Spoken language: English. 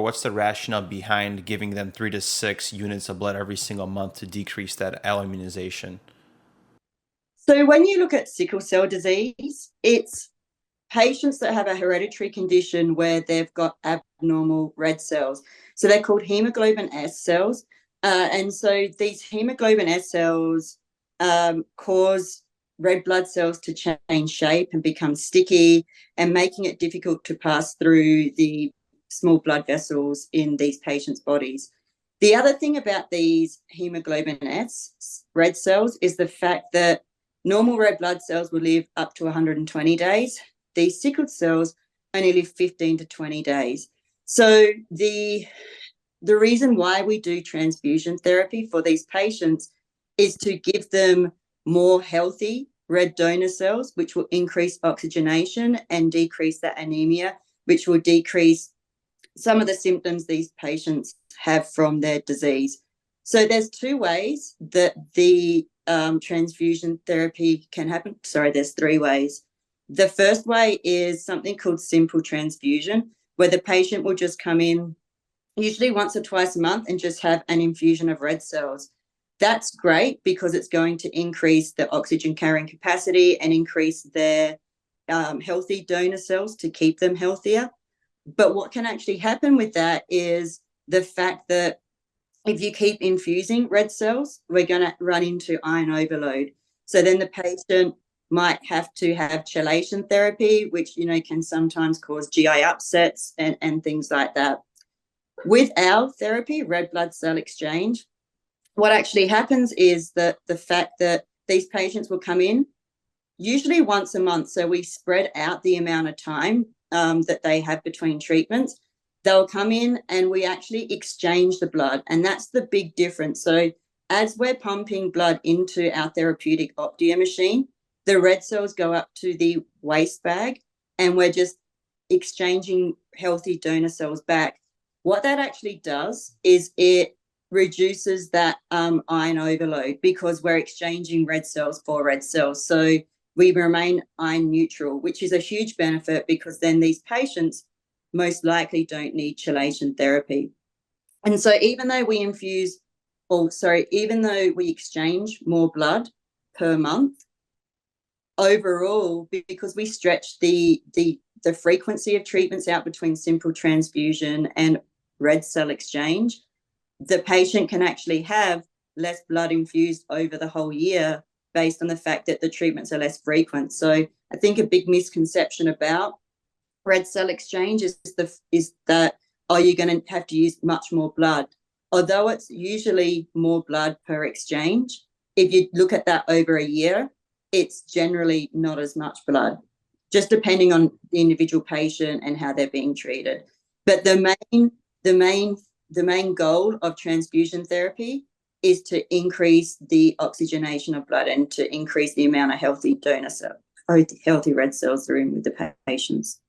what's the rationale behind giving them 3 to 6 units of blood every single month to decrease that alloimmunization? So when you look at sickle cell disease, it's patients that have a hereditary condition where they've got abnormal red cells. So they're called hemoglobin S cells. And so these hemoglobin S cells cause red blood cells to change shape and become sticky and making it difficult to pass through the small blood vessels in these patients' bodies. The other thing about these hemoglobin S red cells is the fact that normal red blood cells will live up to 120 days. These sickle cells only live 15 to 20 days. So the reason why we do transfusion therapy for these patients is to give them more healthy red donor cells, which will increase oxygenation and decrease that anemia, which will decrease some of the symptoms these patients have from their disease. So there's two ways that the transfusion therapy can happen. Sorry, there's three ways. The first way is something called simple transfusion, where the patient will just come in usually once or twice a month and just have an infusion of red cells. That's great because it's going to increase the oxygen carrying capacity and increase their healthy donor cells to keep them healthier. But what can actually happen with that is the fact that if you keep infusing red cells, we're going to run into iron overload. So then the patient might have to have chelation therapy, which, can sometimes cause GI upsets and things like that. With our therapy, red blood cell exchange, what actually happens is that the fact that these patients will come in usually once a month. So we spread out the amount of time that they have between treatments. They'll come in and we actually exchange the blood. And that's the big difference. So as we're pumping blood into our therapeutic Optia machine, the red cells go up to the waste bag and we're just exchanging healthy donor cells back. What that actually does is it reduces that iron overload because we're exchanging red cells for red cells. So we remain iron neutral, which is a huge benefit because then these patients most likely don't need chelation therapy. And so even though we exchange more blood per month, overall, because we stretch the frequency of treatments out between simple transfusion and red cell exchange, the patient can actually have less blood infused over the whole year based on the fact that the treatments are less frequent. So I think a big misconception about red cell exchange is that, you're going to have to use much more blood. Although it's usually more blood per exchange, if you look at that over a year, it's generally not as much blood, just depending on the individual patient and how they're being treated. But the main goal of transfusion therapy is to increase the oxygenation of blood and to increase the amount of healthy donor cells, healthy red cells that are in with the patients.